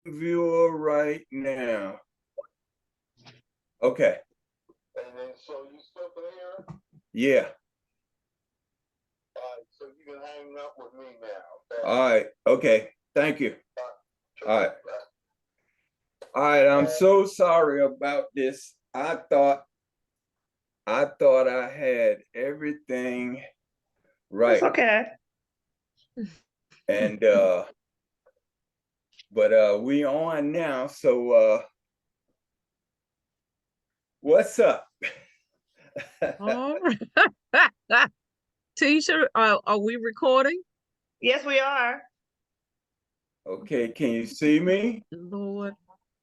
viewer right now. Okay. And then, so you still can hear? Yeah. All right, so you can hang up with me now. Okay? All right. Okay. Thank you. All right. All right. I'm so sorry about this. I thought I had everything right. It's okay. And but we on now. So what's up? All right. Tisha, are we recording? Yes, we are. Okay, can you see me? Lord.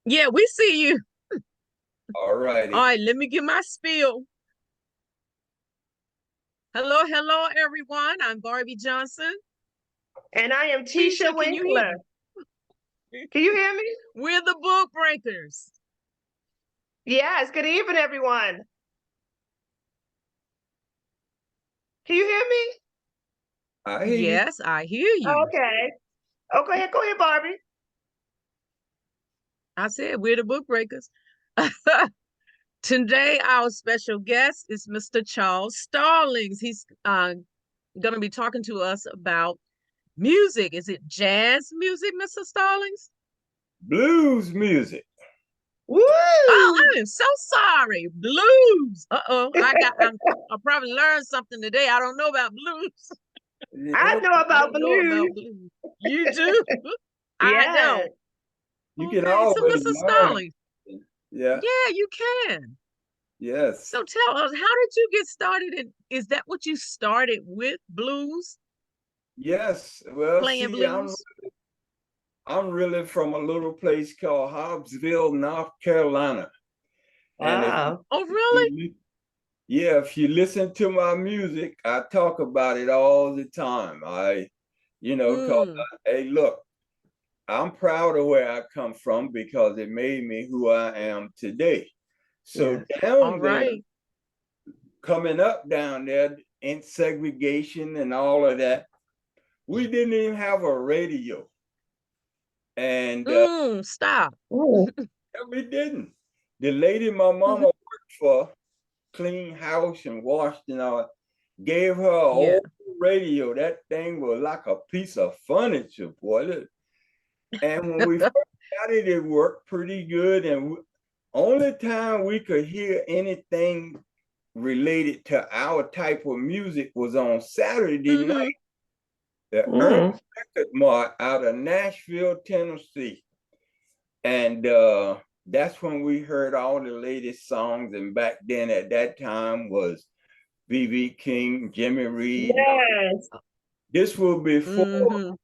Yeah, we see you. All righty. All right, let me give my spiel. Hello, everyone. I'm Barbie Johnson. And I am Tisha Can you hear Winkler. Can you hear me? We're the Book Breakers. Yes, good evening, everyone. Can you hear me? I hear you. Yes, I hear you. Okay. Oh, go ahead, Barbie. I said we're the Book Breakers. Today, our special guest is Mr. Charles Stallings. He's going to be talking to us about music. Is it jazz music, Mr. Stallings? Blues music. Woo! Oh, I am so sorry. Blues. I probably learned something today. I don't know about blues. Yeah, I know about blues. You do? I Yes. know. you can Okay, so always Mr. learn. Stallings. Yeah. Yeah, you can. Yes. So tell us, how did you get started? And is that what you started with, blues? Yes. Well, Playing see, blues? I'm really from a little place called Hobbsville, North Carolina. And Wow. Oh, really? if you listen to my music, I talk about it all the time. Cause hey, look, I'm proud of where I come from because it made me who I am today. So Yes. down All there, right. coming up down there in segregation and all of that, we didn't even have a radio. And Stop. we didn't. The lady my mama worked for cleaned house and washed and all, gave her an Yeah. old radio. That thing was like a piece of furniture, boy. And when we first got it, it worked pretty good. And only time we could hear anything related to our type of music was on Saturday night. The Ernest Record Mart out of Nashville, Tennessee. And that's when we heard all the latest songs. And back then, at that time, was B.B. King, Jimmy Reed. Yes. This was before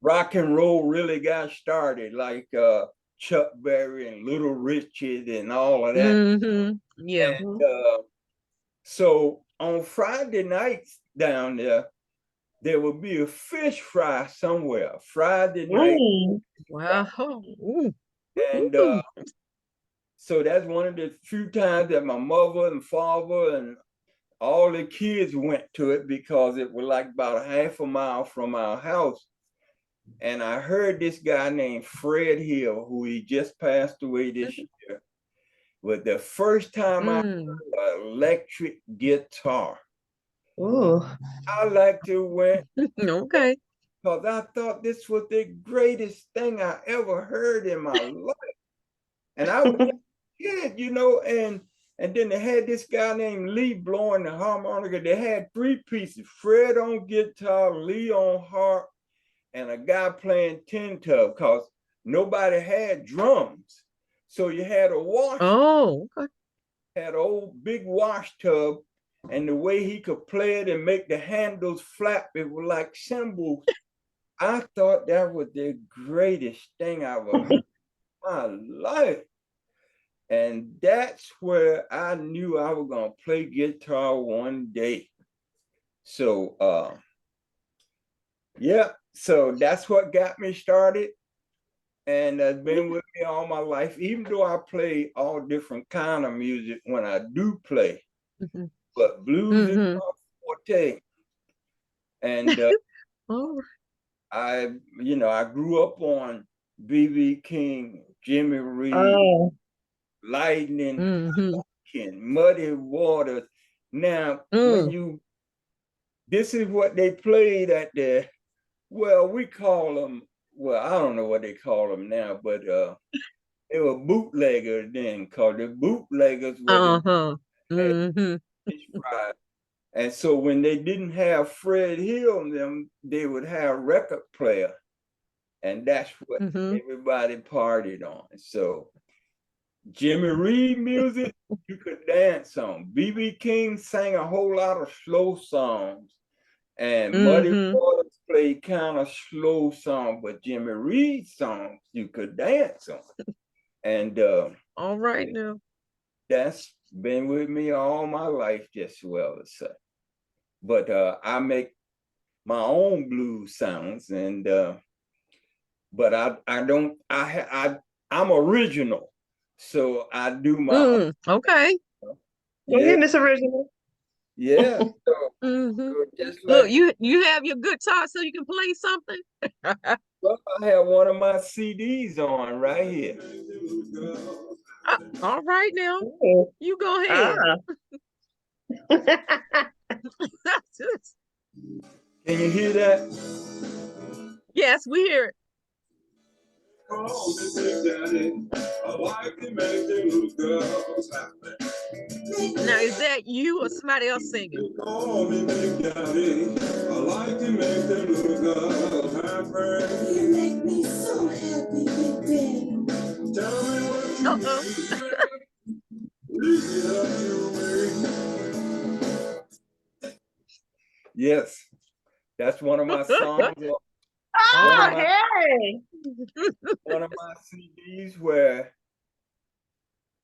rock and roll really got started, like Chuck Berry and Little Richard and all of that. Yeah. And so on Friday nights down there would be a fish fry somewhere, Friday night. Wow. And so that's one of the few times that my mother and father and all the kids went to it because it was like about a half a mile from our house. And I heard this guy named Fred Hill, who he just passed away this year, was the first time I heard an electric guitar. I like to went Okay. because I thought this was the greatest thing I ever heard in my life. And I was a kid, and then they had this guy named Lee blowing the harmonica. They had three pieces, Fred on guitar, Lee on harp, and a guy playing tin tub because nobody had drums. So you had a wash. Oh, okay. Had an old big wash tub, and the way he could play it and make the handles flap, it was like cymbals. I thought that was the greatest thing I ever heard in my life. And that's where I knew I was gonna play guitar one day. So yeah, so that's what got me started. And has been with me all my life, even though I play all different kind of music when I do play. But blues is my forte. And I grew up on B.B. King, Jimmy Reed, Oh, Lightning, Mm-hmm. Muddy Waters. Now, Mm. this is what they played at the, well, we call them, well, I don't know what they call them now, but they were bootleggers then, called the bootleggers were the Uh-huh. Mm-hmm. fish fries. And so when they didn't have Fred Hill and them, they would have record player. And that's what Mm-hmm. everybody partied on. So Jimmy Reed music, you could dance on. B.B. King sang a whole lot of slow songs. And Muddy Mm-hmm. Waters played kind of slow songs, but Jimmy Reed songs you could dance on. And All right now. that's been with me all my life, just well to say. But I make my own blues sounds, and but I'm original, so I do my own. Okay. go Yeah, ahead, Miss Original. yeah. So, Mm-hmm. so just Look, like, you have your guitar so you can play something? well, I have one of my CDs on right here. All right now. Ooh. You go ahead. Ah. Can you hear that? Yes, we hear it. Now, is that you or somebody else singing? Call me Big Daddy. I like to make them little girls happy. You make me so happy, Big Daddy. Tell me what you Uh-oh. Yes, that's one of my songs. Oh, my- hey. One of my CDs where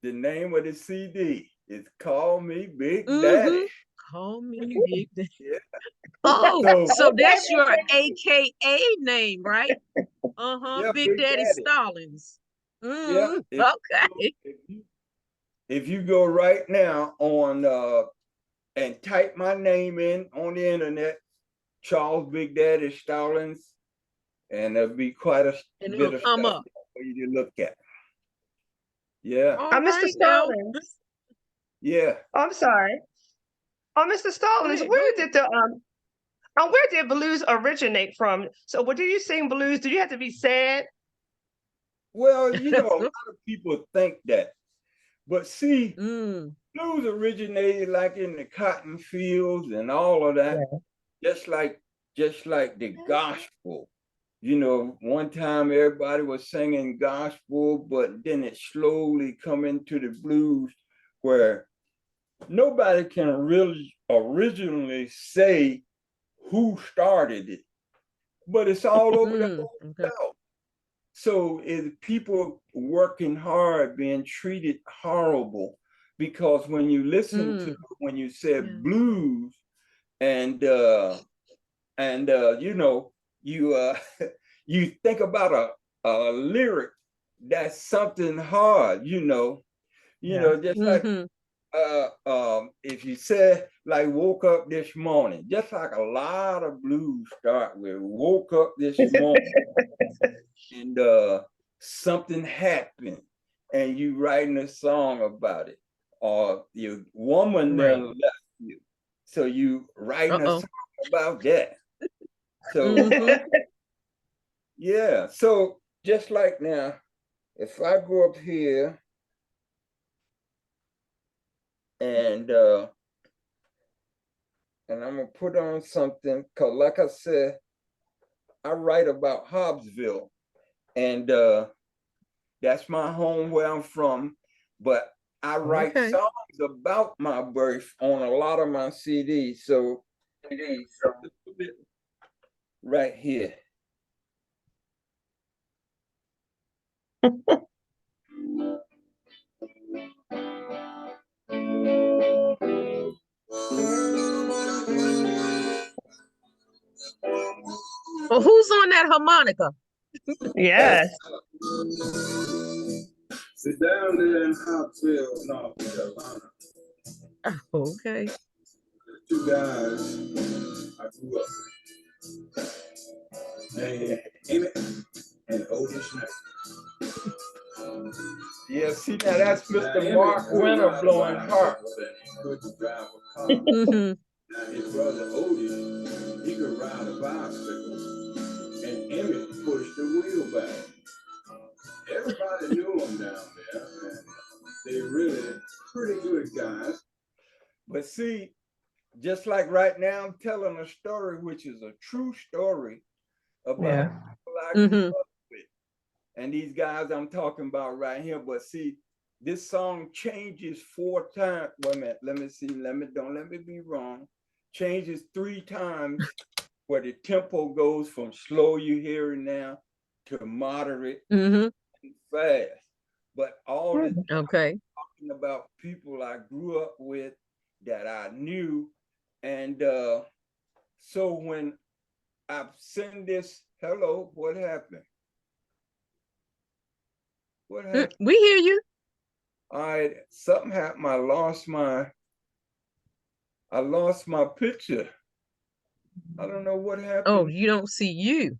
the name of the CD is Call Me Big Daddy. Call me Big Daddy. Yeah. Oh, so Okay, that's Big your Daddy. AKA name, right? Uh-huh. Yeah, Big Daddy Stallings. Yeah. Okay. If you go right now on and type my name in on the internet, Charles Big Daddy Stallings, and there'll be quite a And bit it'll of come stuff up. for you to look at. Yeah, All Mr. right now. Stallings. yeah. Oh, I'm sorry. Oh, Mr. Stallings, ahead, where go did the where did blues originate from? So, what do you sing blues? Do you have to be sad? Well, you know, a lot of people think that, but see, Mm. blues originated like in the cotton fields and all of that, just like the gospel. You know, one time everybody was singing gospel, but then it slowly come into the blues where nobody can really originally say who started it, but it's all over the whole Okay. South. So it's people working hard, being treated horrible, because when you listen to when you said blues and you know, you you think about a lyric that's something hard, just like if you said like woke up this morning, just like a lot of blues start with woke up this morning and something happened and you writing a song about it, or your woman then left you, so you writing a song about that. So yeah, so just like now, if I go up here and I'm gonna put on something, cause like I said, I write about Hobbsville, and that's my home where I'm from, but I write songs about my birth on a lot of my CDs. So right here. Well, who's on that harmonica? Yes. Sit down there in Hobbsville, North Carolina. Okay. Two guys I grew up with. Hey, and Otis Knight. Yeah, see now that's Mr. Mark Winter blowing harp. Mm-hmm. Now his brother Otis, he could ride a bicycle, and Emmett pushed the wheelbarrow. Everybody knew him down there, and they really pretty good guys. But see, just like right now, I'm telling a story which is a true story about Yeah. people I grew Mm-hmm. up with. And these guys I'm talking about right here. But see, this song changes 4 times. Wait a minute, let me see. Don't let me be wrong. Changes 3 times where the tempo goes from slow you hearing now to moderate Mm-hmm. and fast. But all this Okay. talking about people I grew up with that I knew. And so when I send this, hello, what happened? What happened? We hear you. All right, something happened. I lost my picture. I don't know what happened. Oh, you don't see you.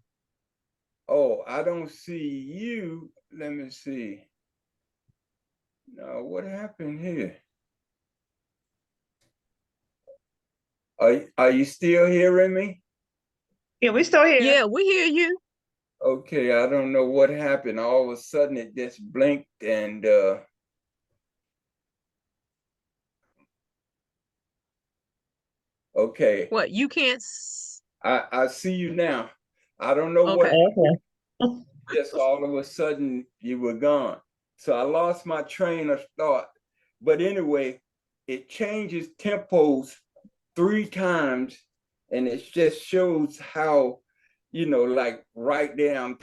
Oh, I don't see you. Let me see. No, what happened here? Are you still hearing me? Yeah, we still here. Yeah, we hear you. Okay, I don't know what happened. All of a sudden it just blinked and okay. What, you can't I see you now. I don't know what okay. Okay. just all of a sudden you were gone. So I lost my train of thought. But anyway, it changes tempos 3 times, and it just shows how, like right there, I'm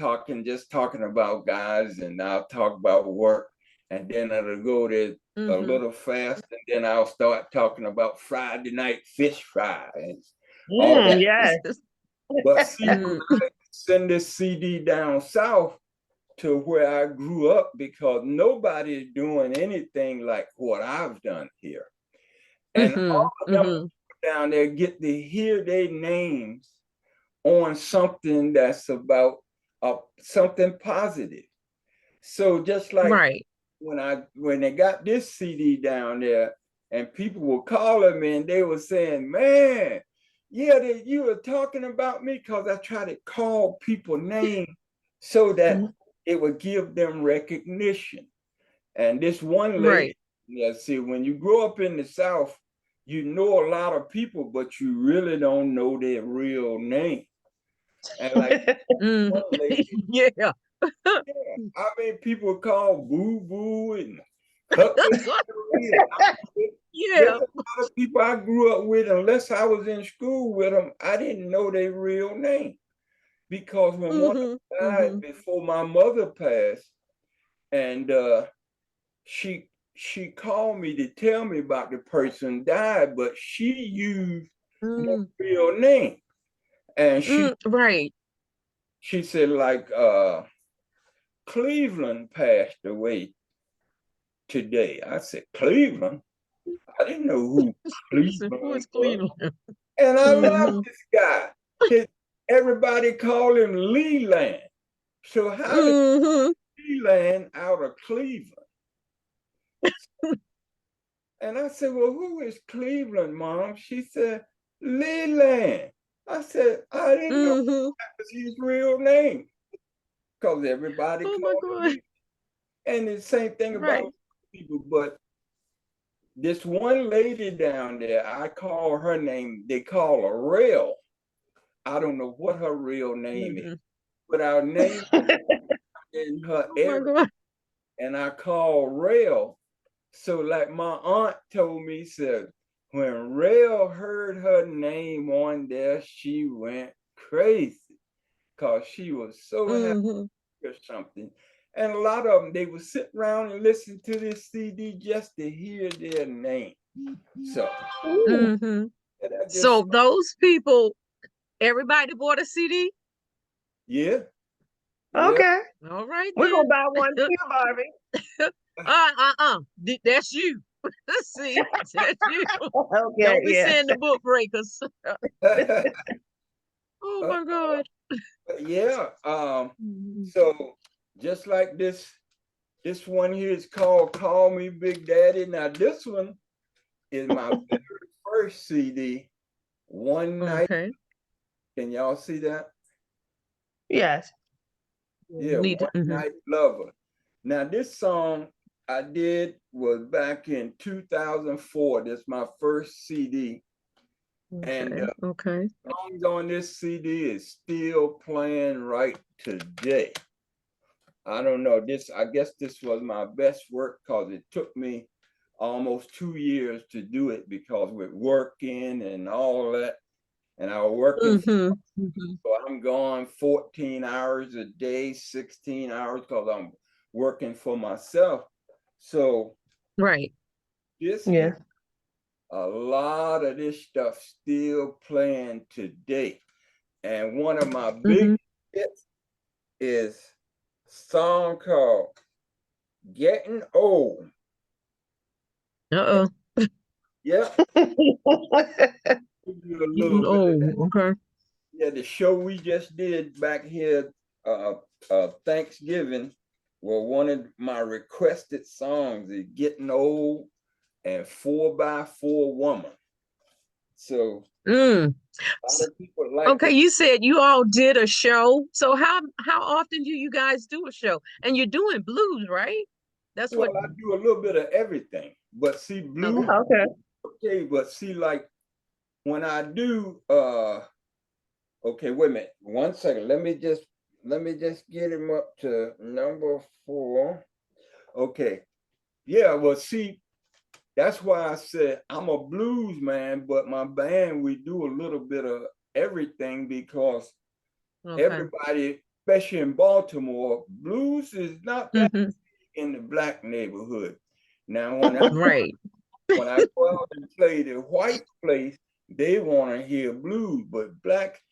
just talking about guys, and I'll talk about work, and then it'll go to a little fast, and then I'll start talking about Friday night fish fry and all that. Yes. But see, I send this CD down south to where I grew up because nobody is doing anything like what I've done here. And all of them down there get to hear their names on something that's about something positive. So just like Right. when they got this CD down there and people were calling me and they were saying, man, yeah, you were talking about me, because I try to call people names so that it would give them recognition. And this one lady, see, when you grow up in the South, you know a lot of people, but you really don't know their real name. And like one lady, Yeah. I mean, people call Boo Boo and Huckleberry. Yeah. There's a lot of people I grew up with, unless I was in school with them, I didn't know their real name. Because when one died before my mother passed, and she called me to tell me about the person died, but she used the real name. And she said, like, Cleveland passed away today. I said, Cleveland? I didn't know who Cleveland was. And I love this guy. Everybody call him Leland. So how did Leland out of Cleveland? And I said, well, who is Cleveland, Mom? She said, Leland. I said, I didn't know that was his real name. Because everybody called him. And the same thing about people, but this one lady down there, I call her name, they call her Rail. I don't know what her real name is, but our name in her area, and I call Rail. So like my aunt told me, said, when Rail heard her name on there, she went crazy because she was so happy or something. And a lot of them, they would sit around and listen to this CD just to hear their name. So, so those people, everybody bought a CD? Yeah. Okay. All right. We're gonna buy one too, Barbie. That's you. See, that's you. Okay. Don't be saying the book breakers. Oh my God. Yeah. Mhm. So just like this one here is called "Call Me Big Daddy." Now this one is my very first CD. One Night. Okay. Can y'all see that? Yes. Yeah, Need to, One Night Lover. Now this song I did was back in 2004. This is my first CD. And okay. Okay. songs on this CD is still playing right today. I don't know. I guess this was my best work because it took me almost 2 years to do it because with working and all that. And I was working, so I'm gone 14 hours a day, 16 hours because I'm working for myself. So Right. this Yeah. a lot of this stuff still playing today. And one of my big hits is a song called Getting Old. Uh-oh. Yeah, give you a little bit of that. Okay. Yeah, the show we just did back here, Thanksgiving, well, one of my requested songs is Getting Old and 4x4 Woman. So Mm. a lot of people like Okay, it. you said you all did a show. So how often do you guys do a show? And you're doing blues, right? That's what. Well, I do a little bit of everything, but see, blues, Okay. Okay. okay, but see, like when I do, okay, wait a minute, 1 second. Let me just get him up to number 4. Okay, yeah, well, see, that's why I said I'm a blues man, but my band, we do a little bit of everything because Okay. everybody, especially in Baltimore, blues is not that Mhm. in the black neighborhood. Now, when I Right. when I go out and play the white place, they want to hear blues, but black,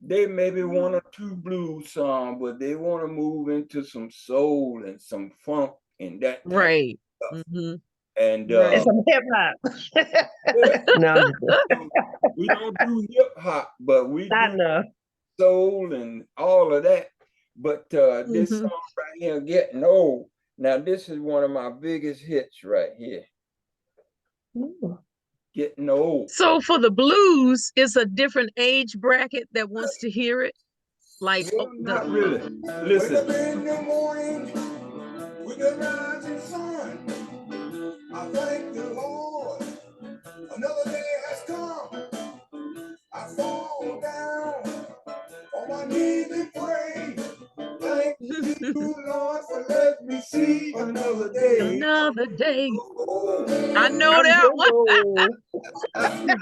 they maybe one or two blues songs, but they want to move into some soul and some funk and that type Right. of stuff. Hmm. And It's Right. some hip hop. yeah, No, I'm just kidding. we don't do hip hop, but we I do know. soul and all of that. But this Mhm. song right here, Getting Old. Now, this is one of my biggest hits right here, Mm. Getting Old. So for the blues, it's a different age bracket that wants to hear it. Like Well, the not really. Wake up Listen, in the morning with the rising sun. I thank the Lord. Another day has come. I fall down on my knees and pray. Thank you, Lord, for letting me see another day. another day. Oh, I know I'm that getting one. old.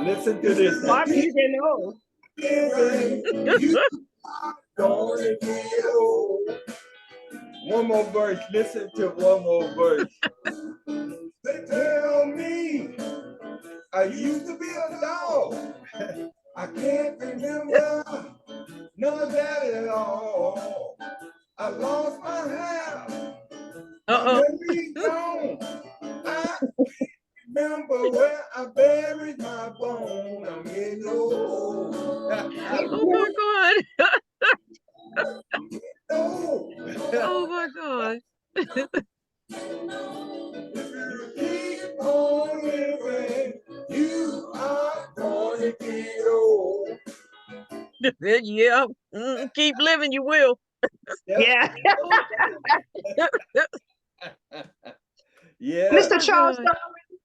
listen to this. Barbie, you getting old. you gonna get old. One more verse. Listen to one more verse. They tell me I used to be a dog. I can't remember none of that at all. I lost my hair. My Uh-oh. memory's gone. I remember where I buried my bone. I'm getting old. Oh my God. old. Oh my God. Keep on living. You are gonna get old. Yeah. Keep living, you will. Yeah. Yeah. Yeah. Oh Mr. my Charles God. Darwin.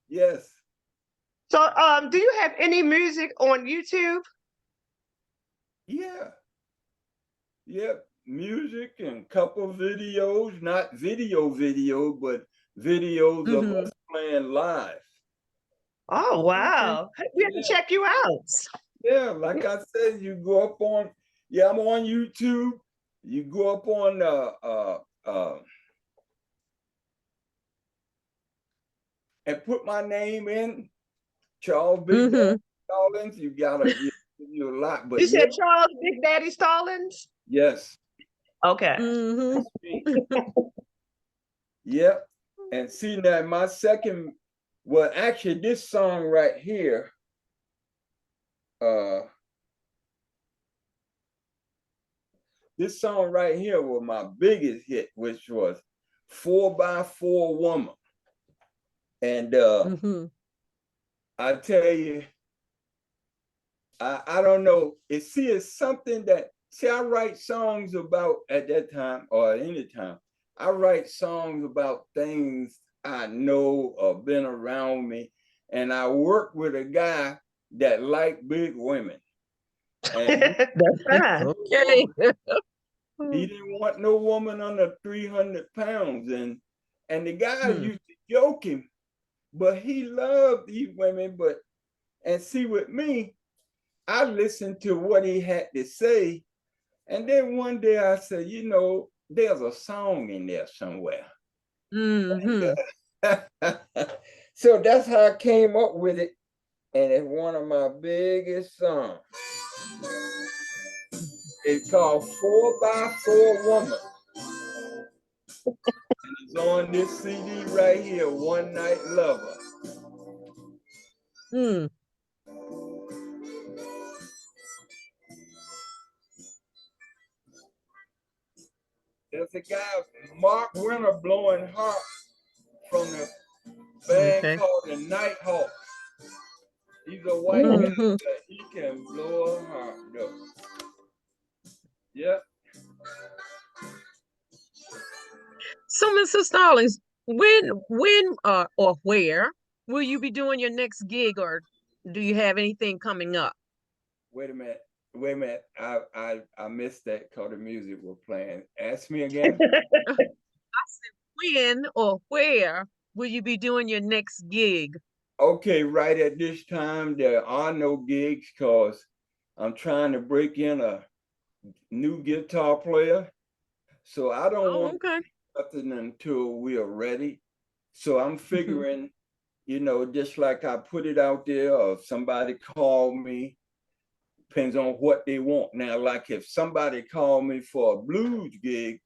Yes. So, do you have any music on YouTube? Yeah. Yep. Music and couple videos, not video, but videos of Mhm. us playing live. Oh, wow. We have to Yeah. check you out. Yeah. Like I said, you go up on, yeah, I'm on YouTube. You go up on and put my name in, Charles Big Daddy Mhm. Stallings. You gotta give you a lot, but You yeah, said Charles Big Daddy Stallings? yes. Okay. Mhm. Yep. And see now my second Well, actually, this song right here, this song right here was my biggest hit, which was 4x4 Woman. And Mhm. I tell you, I don't know. It's something that, see, I write songs about at that time or any time. I write songs about things I know or been around me. And I work with a guy that liked big women. And That's fine. Okay. he didn't want no woman under 300 pounds. And the guys Hmm. used to joke him, but he loved these women. And see, with me, I listened to what he had to say. And then one day I said, you know, there's a song in there somewhere. Mhm. So that's how I came up with it. And it's one of my biggest songs. It's called 4x4 Woman. And it's on this CD right here, One Night Lover. Hmm. There's a guy, Mark Winter, blowing harp from the band Okay. called the Nighthawks. He's a white guy, Mhm. but he can blow a harp though. Yep. So, Mr. Stallings, when, or where will you be doing your next gig, or do you have anything coming up? Wait a minute. Wait a minute. I missed that because the music was playing. Ask me again. I said, when or where will you be doing your next gig? Okay, right at this time, there are no gigs because I'm trying to break in a new guitar player. So I don't Oh, want okay. nothing until we are ready. So I'm Mhm. figuring, you know, just like I put it out there, or if somebody called me, depends on what they want. Now, like if somebody called me for a blues gig,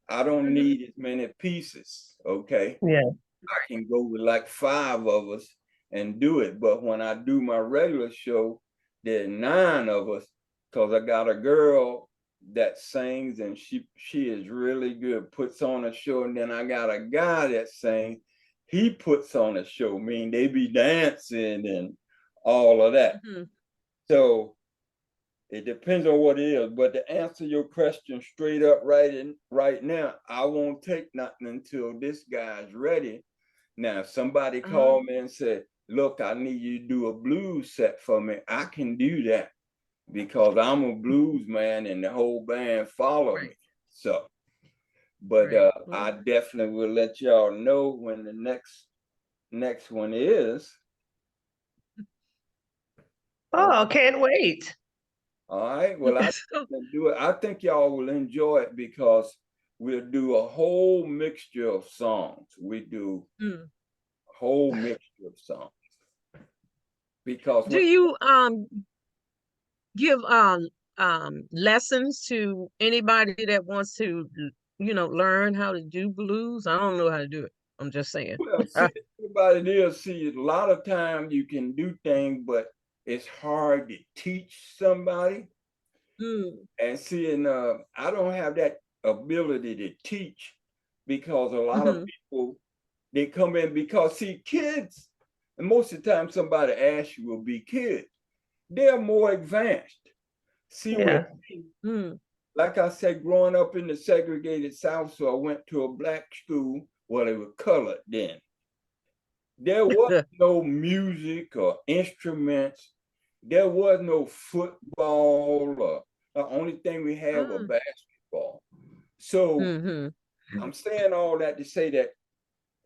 I don't Mhm. need as many pieces. Okay. Yeah. I can go with like 5 of us and do it. But when I do my regular show, there are 9 of us because I got a girl that sings and she is really good, puts on a show. And then I got a guy that sings, he puts on a show, mean they be dancing and all of that. Mhm. So it depends on what it is. But to answer your question straight up right now, I won't take nothing until this guy's ready. Now, if somebody Uh-huh. called me and said, look, I need you to do a blues set for me, I can do that because I'm a blues man and the whole band follow Right. me. So, but Right. I definitely will let y'all know when the next one is. Oh, can't wait. All right. Well, I So, can do it. I think y'all will enjoy it because we'll do a whole mixture of songs. We do mm. a whole mixture of songs because Do when you give lessons to anybody that wants to, learn how to do blues? I don't know how to do it. I'm just saying. well, see, everybody there, see, a lot of times you can do things, but it's hard to teach somebody. Mm. And see, and I don't have that ability to teach because a lot of Mhm. people they come in because see, kids, and most of the time somebody asks you will be kids, they're more advanced. See, with Yeah. me, Mm. like I said, growing up in the segregated South, so I went to a black school. Well, they were colored then. There was no music or instruments. There was no football. Or the only thing we had was Mm. basketball. So Mhm. I'm saying all that to say that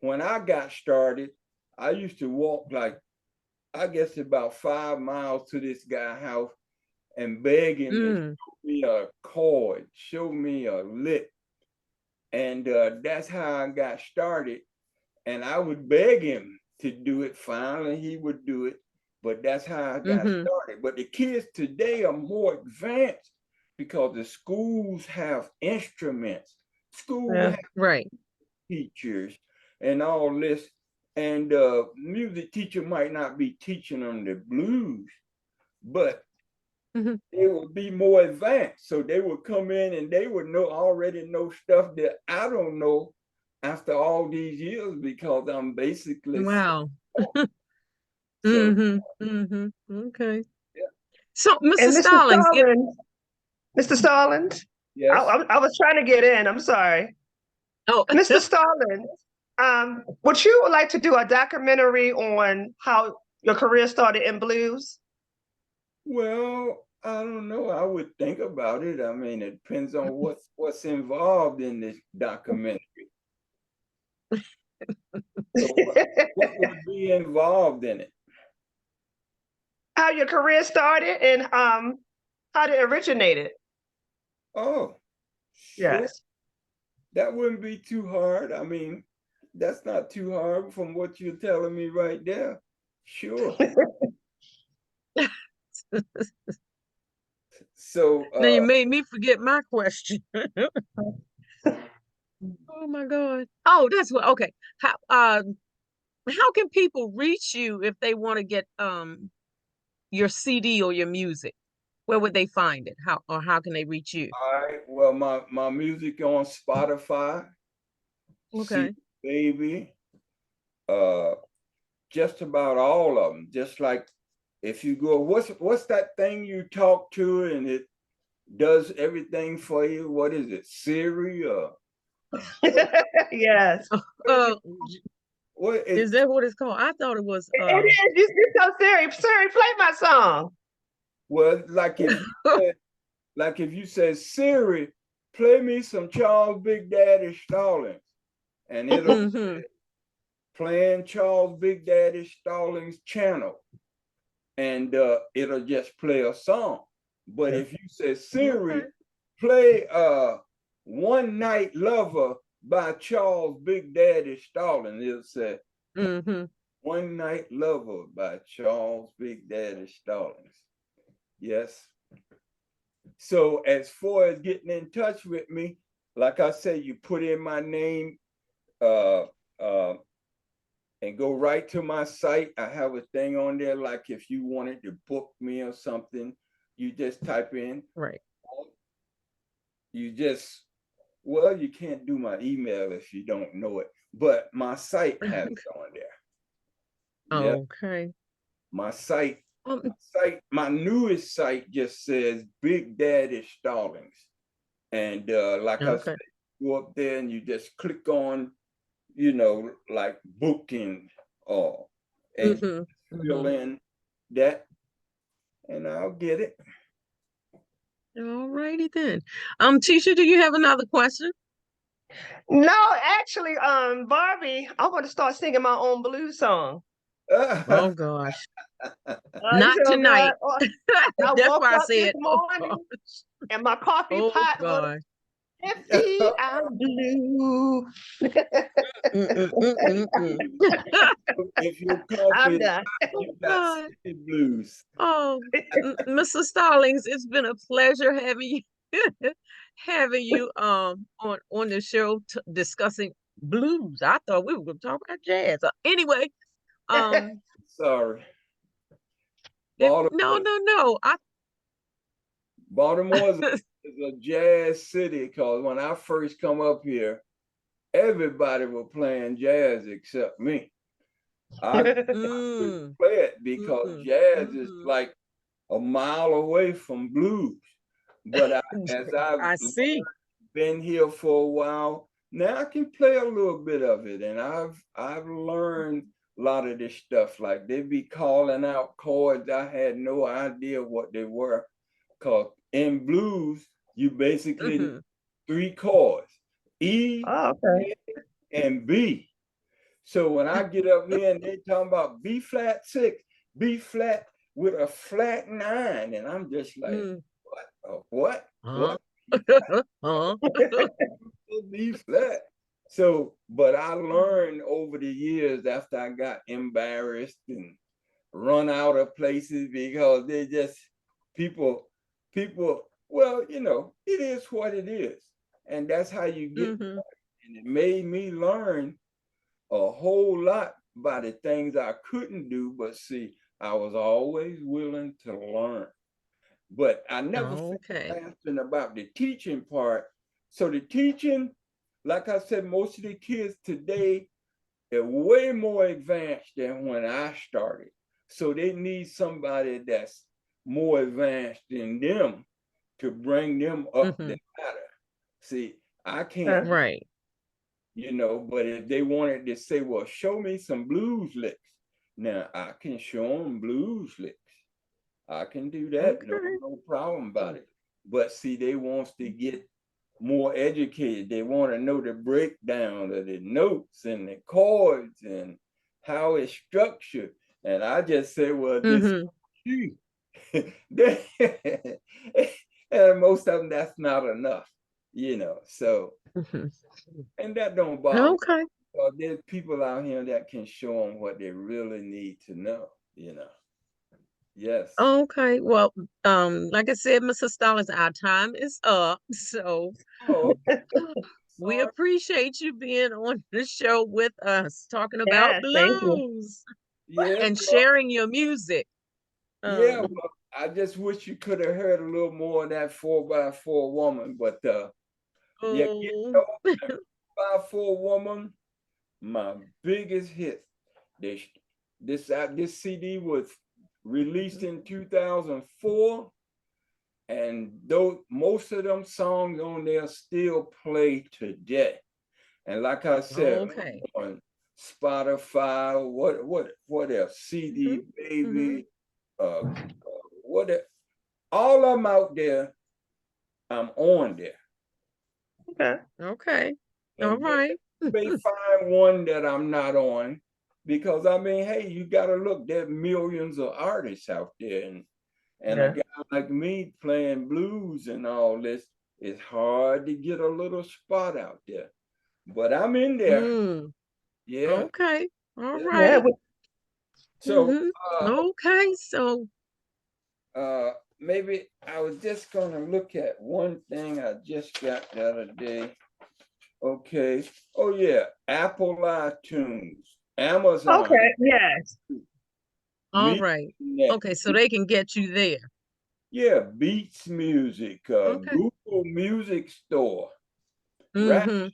when I got started, I used to walk like I guess about 5 miles to this guy's house and beg him to Mm. show me a chord, show me a lick. And that's how I got started. And I would beg him to do it. Finally, he would do it. But that's how I got Mhm. started. But the kids today are more advanced because the schools have instruments, schools Yeah. have Right. teachers, and all this. And music teacher might not be teaching them the blues, but Mhm. they would be more advanced. So they would come in and they would already know stuff that I don't know after all these years because I'm basically Wow. so Okay. yeah. So, Mr. And Stallings, Mr. Stallings, Yes. I was trying to get in. I'm sorry. oh, Mr. Stallings, would you like to do a documentary on how your career started in blues? Well, I don't know. I would think about it. I mean, it depends on what's involved in this documentary. So what would be involved in it? How your career started and how it originated? Oh, sure. Yes. That wouldn't be too hard. I mean, that's not too hard from what you're telling me right there. Sure. So now you made me forget my question. Oh my God. Oh, that's what. Okay. How can people reach you if they want to get your CD or your music? Where would they find it? How can they reach you? all right. Well, my music on Spotify, see Okay. baby, uh, just about all of them. Just like if you go, what's that thing you talk to and it does everything for you? What is it? Siri or Yes. Uh, what is it? that what it's called? I thought it was It is. You tell Siri, Siri, play my song. Well, like if you said Siri, play me some Charles Big Daddy Stallings, and it'll Mhm. playing Charles Big Daddy Stallings channel, and it'll just play a song. But if you say Siri, Okay. play One Night Lover by Charles Big Daddy Stallings, it'll say Mhm. One Night Lover by Charles Big Daddy Stallings. Yes. So as far as getting in touch with me, like I said, you put in my name uh, uh, and go right to my site. I have a thing on there, like if you wanted to book me or something, you just type in, Right. you just, well, you can't do my email if you don't know it, but my site has it on there. Yeah, Okay. my site, Um, my newest site just says Big Daddy Stallings. And like I said, okay. go up there and you just click on, like booking or and Mhm. fill Mhm. in that and I'll get it. All righty then. Tisha, do you have another question? No, actually, Barbie, I want to start singing my own blues song. Oh gosh. You Not feel good? tonight. Oh, I That's woke why I up this said, oh God. morning and my coffee Oh pot was God. empty. I'm blue. Mm-mm-mm-mm-mm. If your I'm coffee is done. hot, Oh you got God. city blues. Oh, Mr. Stallings, it's been a pleasure having you having you on the show discussing blues. I thought we were going to talk about jazz. Anyway, um, Sorry. no, Baltimore, no, no. Baltimore is a jazz city because when I first come up here, everybody was playing jazz except me. I couldn't Mm, play it because mm, jazz is mm. like a mile away from blues. But as I've I see. been here for a while, now I can play a little bit of it, and I've learned a lot of this stuff. Like they be calling out chords I had no idea what they were. Cause in blues, you basically Mhm. three chords: E, Oh, okay. A, and B. So when I get up here and they talking about B flat 6, B flat with a flat 9, and I'm just like, Mm. what? What? Huh? What? B flat? Huh? B flat. So, but I learned over the years after I got embarrassed and run out of places because they just people. Well, it is what it is, and that's how you get. Mhm. And it made me learn a whole lot by the things I couldn't do, but see, I was always willing to learn. But I never Okay. asking about the teaching part. So the teaching, like I said, most of the kids today are way more advanced than when I started. So they need somebody that's more advanced than them to bring them up the ladder. See, I can't, Right. you know, but if they wanted to say, well, show me some blues licks, now I can show them blues licks. I can do that, no, Okay. no problem about it. But see, they wants to get more educated. They want to know the breakdown of the notes and the chords and how it's structured. And I just say, well, this is and most of them, that's not enough, you know. So, and that don't bother me. Okay. There's people out here that can show them what they really need to know, you know. Yes. Okay. Well, like I said, Mr. Stallings, our time is up. So Oh, okay. we Sorry. appreciate you being on the show with us, talking about Yes, thank you. blues Yes, and well, sharing your music. yeah, well, I just wish you could have heard a little more of that 4x4 woman, but yeah, you Oh, know, 4x4 woman, my biggest hit. This this CD was released in 2004, and though most of them songs on there still play today. And like I said, okay. on Spotify, what else? CD Baby, what all of them out there, I'm on there. Okay. Okay. All And right. you may find one that I'm not on, because I mean, hey, you gotta look, there are millions of artists out there, and a Yeah. guy like me playing blues and all this, it's hard to get a little spot out there. But I'm in there. Mm, Yeah. okay. All Yeah. Yeah. right. So Okay. So, maybe I was just gonna look at one thing I just got the other day. Okay. Oh yeah, Apple iTunes, Amazon, Okay. Yes. all Meet right. Net, Okay. So they can get you there. yeah, Beats Music, Okay. Google Music Store, Rap, Mm-hmm.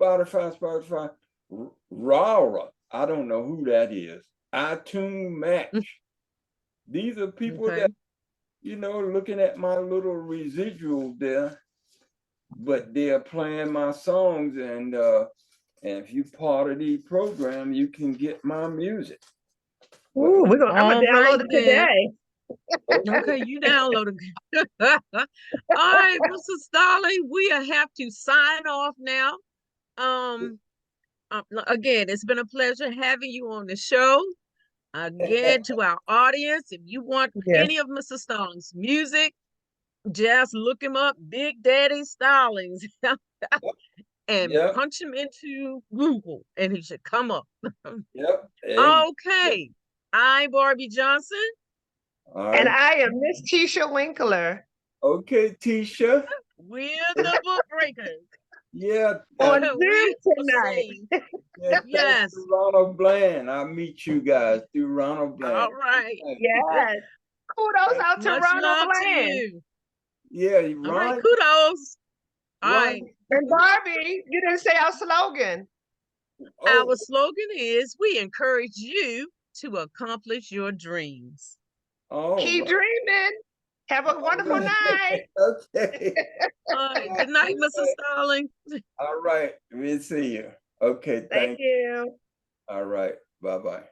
Spotify, Rara. I don't know who that is. iTunes Match. These are people Okay. that, you know, looking at my little residual there, but they're playing my songs, and if you part of the program, you can get my music. Ooh, I'm gonna All right download it then. today. Okay, you downloaded. All right, Mr. Starling, we have to sign off now. Again, it's been a pleasure having you on the show. Again, to our audience, if you want Yes. any of Mr. Starling's music, just look him up, Big Daddy Starlings, and Yep, punch him into Google, and he should come up. yep. Okay, I'm Barbie Johnson. All And right. I am Miss Tisha Winkler Okay, Tisha. We're the Book Breakers. Yeah. on We Zoom will tonight. see. Yeah, Yes. thanks to Ronald Bland. I'll meet you guys through Ronald Bland. All right. Yes. Kudos out to Much Ronald love to Bland. you. Yeah, All right, Ron. kudos. All Ron. right. And Barbie, you didn't say our slogan. Oh, Our slogan is we encourage you to accomplish your dreams. all Keep right. dreaming. Have a wonderful night. Okay. All right. Good night, Mr. Starling. All right. We'll see you. Okay. Thank you. All right. Bye-bye.